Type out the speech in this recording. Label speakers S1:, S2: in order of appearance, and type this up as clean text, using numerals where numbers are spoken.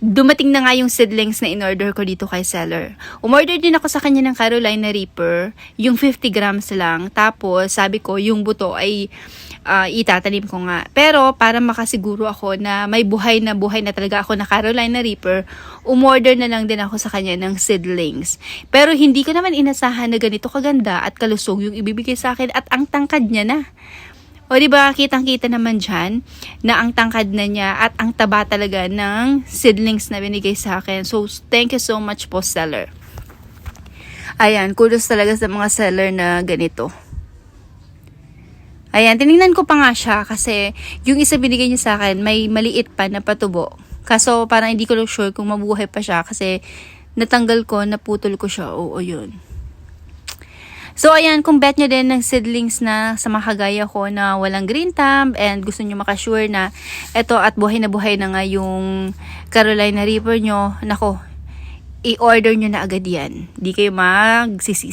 S1: dumating na nga yung seedlings na in-order ko dito kay seller. Umorder din ako sa kanya ng Carolina Reaper, yung 50 grams lang. Tapos, sabi ko, yung buto ay itatanim ko nga. Pero, para makasiguro ako na may buhay na talaga ako na Carolina Reaper, umorder na lang din ako sa kanya ng seedlings. Pero, hindi ko naman inasahan na ganito kaganda at kalusog yung ibibigay sa akin at ang tangkad niya na. O diba, kitang-kita naman dyan na ang tangkad na niya at ang taba talaga ng seedlings na binigay sa akin. So, thank you so much po, seller. Ayan, kudos talaga sa mga seller na ganito. Ayan, tinignan ko pa nga siya kasi yung isa binigay niya sa akin, may maliit pa na patubo. Kaso, parang hindi ko lang sure kung mabuhay pa siya kasi natanggal ko, naputol ko siya. Oo, yun. So, ayan, kung bet nyo din ng seedlings na sa mga kagaya ko na walang green thumb and gusto nyo makasure na eto at buhay na nga yung Carolina Reaper nyo, nako, i-order nyo na agad yan. Di kayo magsisisi.